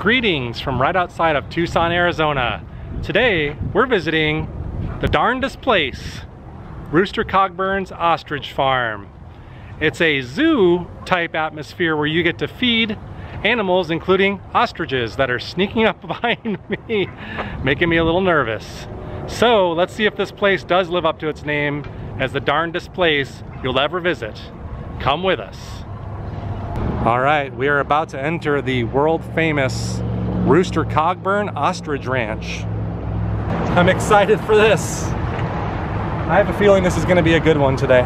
Greetings from right outside of Tucson, Arizona. Today, we're visiting the darndest place, Rooster Cogburn's Ostrich Farm. It's a zoo type atmosphere where you get to feed animals, including ostriches that are sneaking up behind me, making me a little nervous. So let's see if this place does live up to its name as the darndest place you'll ever visit. Come with us. All right, we are about to enter the world famous Rooster Cogburn Ostrich Ranch. I'm excited for this. I have a feeling this is going to be a good one today.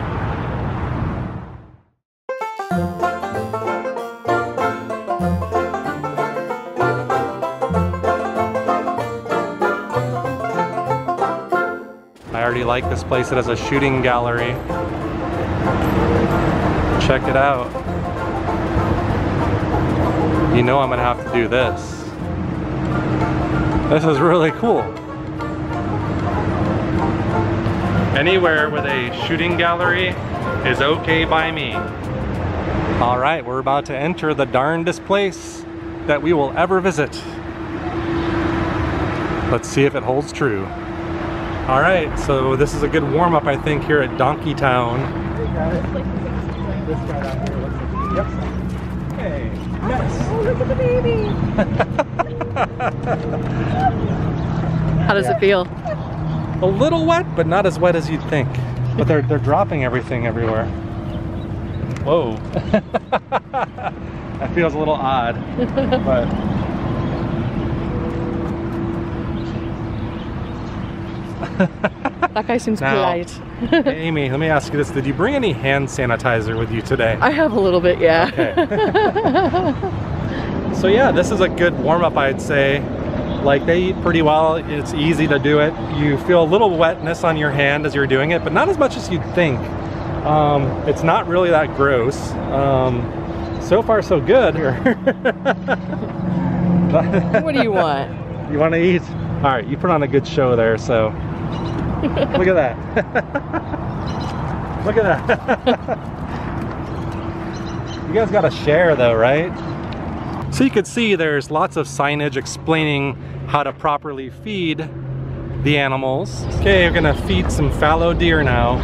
I already like this place. It has a shooting gallery. Check it out. You know I'm gonna have to do this. This is really cool. Anywhere with a shooting gallery is okay by me. All right, we're about to enter the darndest place that we will ever visit. Let's see if it holds true. All right, so this is a good warm-up, I think, here at Donkey Town. This guy down here looks like, yep. Hey, yes. Oh, look at the baby. How does it feel? A little wet, but not as wet as you'd think. But they're dropping everything everywhere. Whoa. That feels a little odd, but. That guy seems polite. Amy, let me ask you this. Did you bring any hand sanitizer with you today? I have a little bit, yeah. Okay. So yeah, this is a good warm-up, I'd say. Like, they eat pretty well. It's easy to do it. You feel a little wetness on your hand as you're doing it, but not as much as you'd think. It's not really that gross. So far, so good. What do you want? You want to eat? All right, you put on a good show there, so. Look at that. Look at that. You guys got to share though, right? So you could see there's lots of signage explaining how to properly feed the animals. Okay, we're gonna feed some fallow deer now.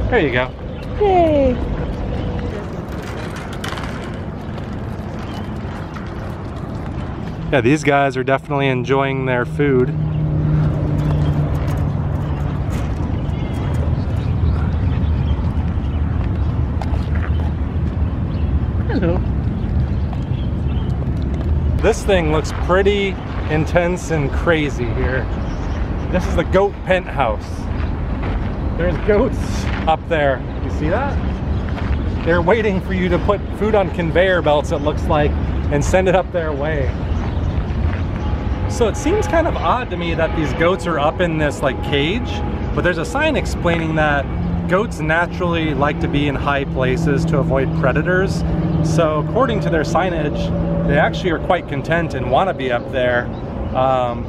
There you go. Yay. Yeah, these guys are definitely enjoying their food. Hello. This thing looks pretty intense and crazy here. This is the goat penthouse. There's goats up there. You see that? They're waiting for you to put food on conveyor belts, it looks like, and send it up their way. So it seems kind of odd to me that these goats are up in this like cage, but there's a sign explaining that goats naturally like to be in high places to avoid predators. So according to their signage, they actually are quite content and want to be up there.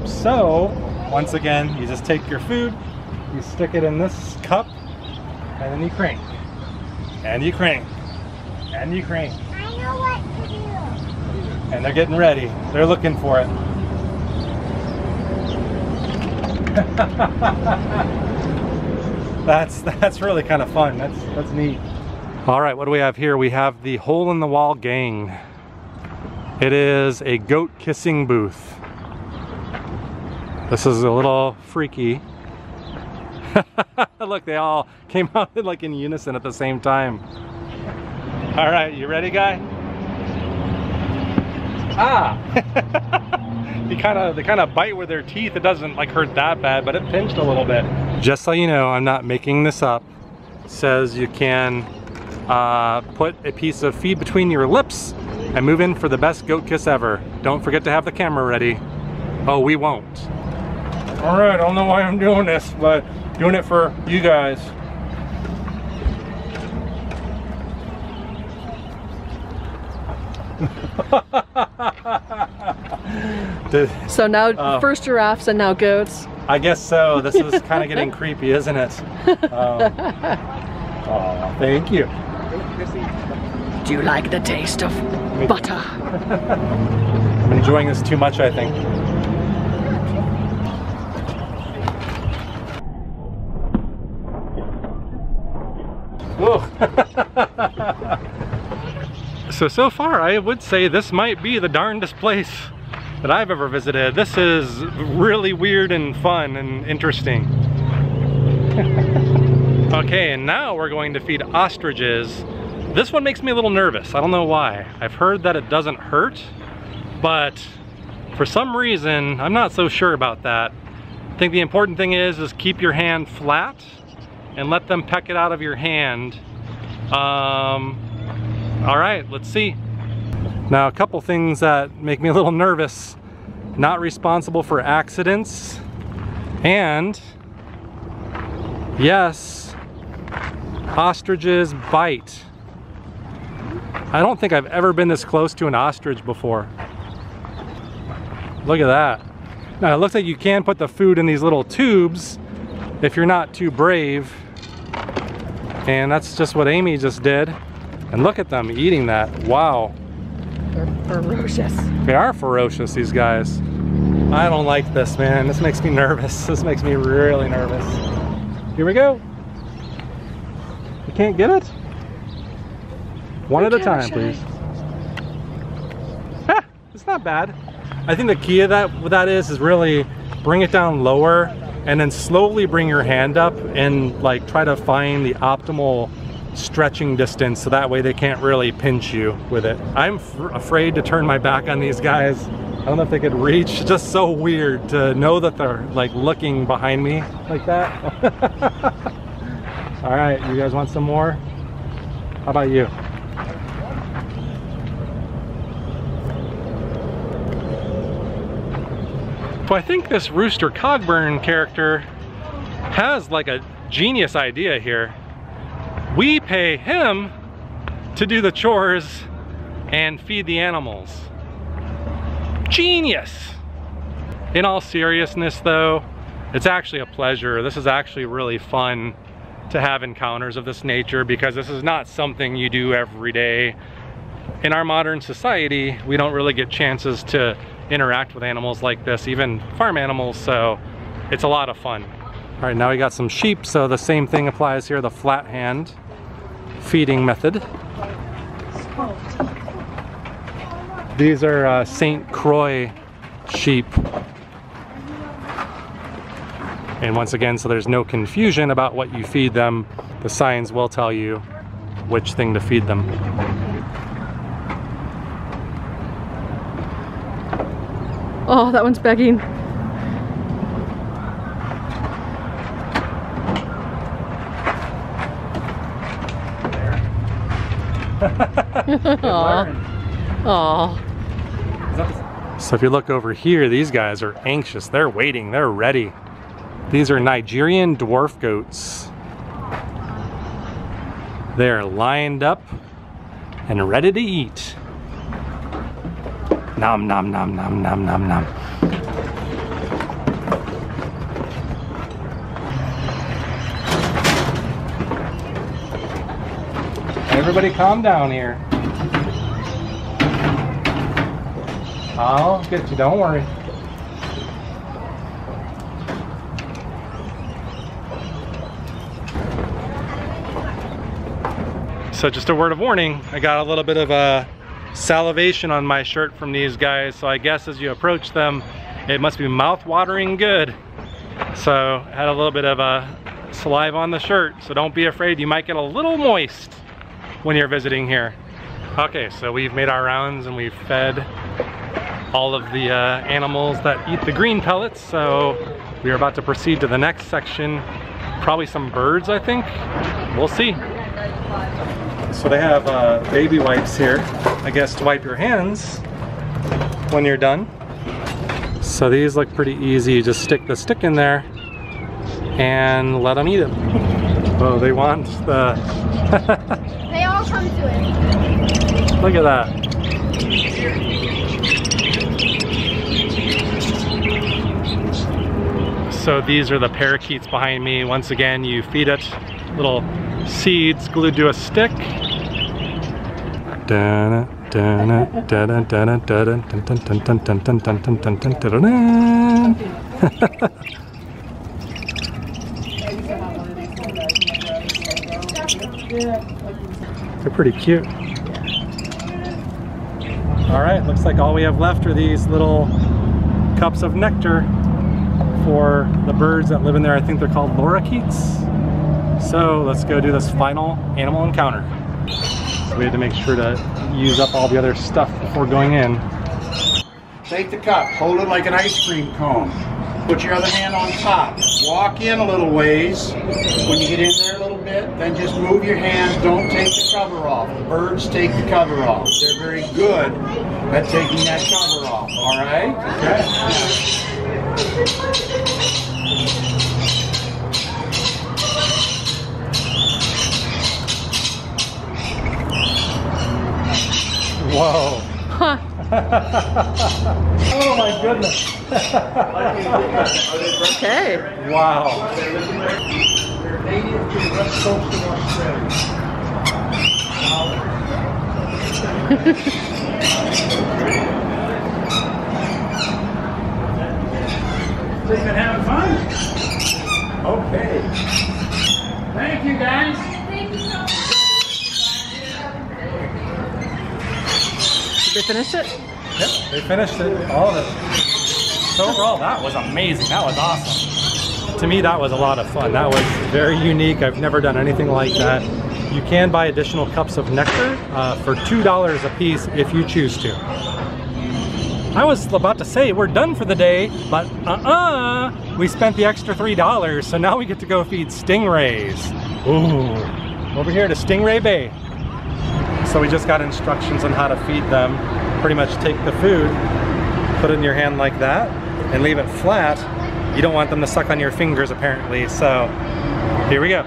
So once again, you just take your food, you stick it in this cup, and then you crank. And you crank. And you crank. I know what to do. And they're getting ready. They're looking for it. That's really kind of fun. That's neat. All right, what do we have here? We have the Hole in the Wall Gang. It is a goat kissing booth. This is a little freaky. Look, they all came out like in unison at the same time. All right, you ready, guy? Ah! They kind of bite with their teeth. It doesn't like hurt that bad, but it pinched a little bit. Just so you know, I'm not making this up. It says you can put a piece of feed between your lips and move in for the best goat kiss ever. Don't forget to have the camera ready. Oh, we won't. All right, I don't know why I'm doing this, but doing it for you guys. So now first giraffes and now goats. I guess so. This is kind of getting creepy, isn't it? Oh, thank you. Do you like the taste of butter? I'm enjoying this too much, I think. So far I would say this might be the darndest place that I've ever visited. This is really weird and fun and interesting. Okay, and now we're going to feed ostriches. This one makes me a little nervous. I don't know why. I've heard that it doesn't hurt, but for some reason, I'm not so sure about that. I think the important thing is keep your hand flat and let them peck it out of your hand. All right, let's see. Now, a couple things that make me a little nervous. Not responsible for accidents, and yes, ostriches bite. I don't think I've ever been this close to an ostrich before. Look at that. Now, it looks like you can put the food in these little tubes if you're not too brave. And that's just what Amy just did. And look at them eating that. Wow. They're ferocious. They are ferocious, these guys. I don't like this, man. This makes me nervous. This makes me really nervous. Here we go. You can't get it? One at a time, please. Ah, it's not bad. I think the key of that is really bring it down lower and then slowly bring your hand up and like try to find the optimal stretching distance so that way they can't really pinch you with it. I'm afraid to turn my back on these guys. I don't know if they could reach. It's just so weird to know that they're like looking behind me like that. All right, you guys want some more? How about you? So I think this Rooster Cogburn character has like a genius idea here. We pay him to do the chores and feed the animals. Genius! In all seriousness though, it's actually a pleasure. This is actually really fun to have encounters of this nature because this is not something you do every day. In our modern society, we don't really get chances to interact with animals like this, even farm animals, so it's a lot of fun. All right, now we got some sheep, so the same thing applies here, the flat hand feeding method. These are St. Croix sheep. And once again, so there's no confusion about what you feed them, the signs will tell you which thing to feed them. Oh, that one's begging. Aww. So if you look over here, these guys are anxious. They're waiting, they're ready. These are Nigerian dwarf goats. They're lined up and ready to eat. Nom nom nom nom nom nom nom. Everybody calm down here. I'll get you, don't worry. So just a word of warning, I got a little bit of salivation on my shirt from these guys, so I guess as you approach them, it must be mouth-watering good. So I had a little bit of saliva on the shirt, so don't be afraid, you might get a little moist when you're visiting here. Okay, so we've made our rounds and we've fed all of the animals that eat the green pellets, so we are about to proceed to the next section. Probably some birds, I think. We'll see. So they have baby wipes here, I guess, to wipe your hands when you're done. So these look pretty easy. You just stick the stick in there and let them eat it. Oh, they want the... They all come to it. Look at that. So these are the parakeets behind me. Once again, you feed it little seeds glued to a stick. They're pretty cute. All right, looks like all we have left are these little cups of nectar for the birds that live in there. I think they're called lorikeets. So let's go do this final animal encounter. So we had to make sure to use up all the other stuff before going in. Take the cup, hold it like an ice cream cone. Put your other hand on top. Walk in a little ways. When you get in there a little bit, then just move your hands. Don't take the cover off. The birds take the cover off. They're very good at taking that cover off, all right? Whoa. Huh. Oh my goodness. Okay. Wow. Been having fun? Okay. Thank you, guys. Thank you so much. Did they finish it? Yep, they finished it, all of it. So overall, that was amazing. That was awesome. To me, that was a lot of fun. That was very unique. I've never done anything like that. You can buy additional cups of nectar for $2 a piece if you choose to. I was about to say we're done for the day, but we spent the extra $3, so now we get to go feed stingrays. Ooh, over here to Stingray Bay. So we just got instructions on how to feed them. Pretty much take the food, put it in your hand like that, and leave it flat. You don't want them to suck on your fingers apparently, so here we go.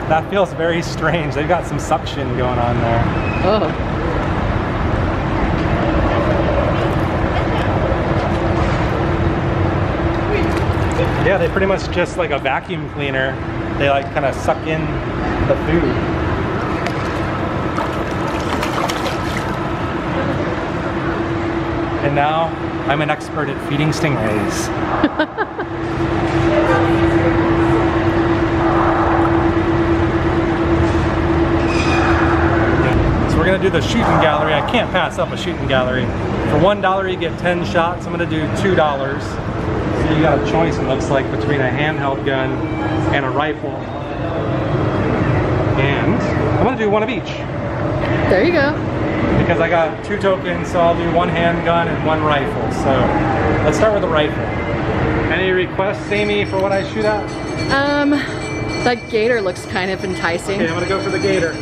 That feels very strange. They've got some suction going on there. Oh. Yeah, they pretty much just like a vacuum cleaner. They like kind of suck in the food. And now I'm an expert at feeding stingrays. So we're gonna do the shooting gallery. I can't pass up a shooting gallery. For $1 you get 10 shots. I'm gonna do $2. So you got a choice, it looks like, between a handheld gun and a rifle. And I'm gonna do one of each. There you go. Because I got 2 tokens, so I'll do 1 handgun and 1 rifle. So let's start with the rifle. Any requests, Amy, for what I shoot at? That gator looks kind of enticing. Okay, I'm gonna go for the gator.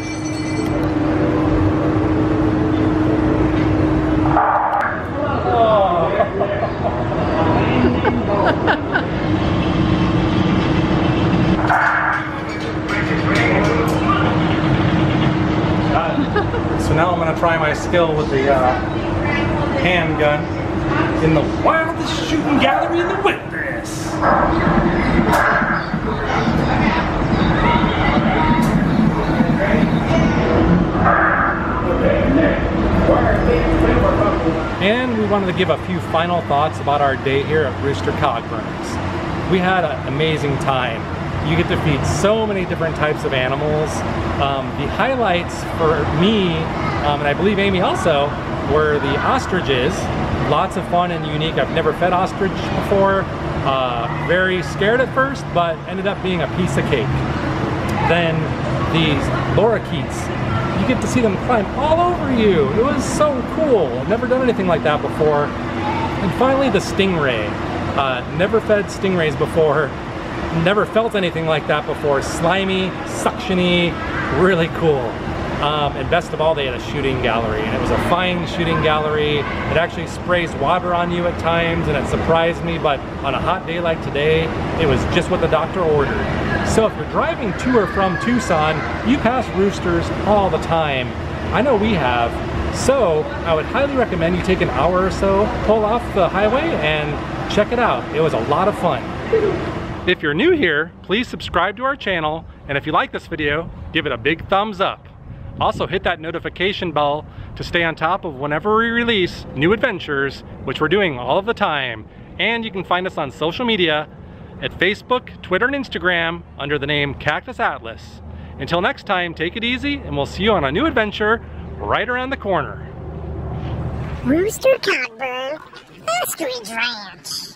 So now I'm going to try my skill with the handgun in the wildest shooting gallery in the wilderness. And we wanted to give a few final thoughts about our day here at Rooster Cogburns. We had an amazing time. You get to feed so many different types of animals. The highlights for me, and I believe Amy also, were the ostriches. Lots of fun and unique. I've never fed ostrich before. Very scared at first, but ended up being a piece of cake. Then these lorikeets, you get to see them climb all over you. It was so cool. I've never done anything like that before. And finally the stingray. Never fed stingrays before. Never felt anything like that before. Slimy, suctiony, really cool. And best of all, they had a shooting gallery, and it was a fine shooting gallery. It actually sprays water on you at times, and it surprised me, but on a hot day like today, it was just what the doctor ordered. So if you're driving to or from Tucson, you pass roosters all the time. I know we have. So I would highly recommend you take an hour or so, pull off the highway and check it out. It was a lot of fun. If you're new here, please subscribe to our channel, and if you like this video, give it a big thumbs up. Also hit that notification bell to stay on top of whenever we release new adventures, which we're doing all of the time. And you can find us on social media at Facebook, Twitter, and Instagram under the name Cactus Atlas. Until next time, take it easy, and we'll see you on a new adventure right around the corner. Rooster Cogburn, Ostrich Ranch.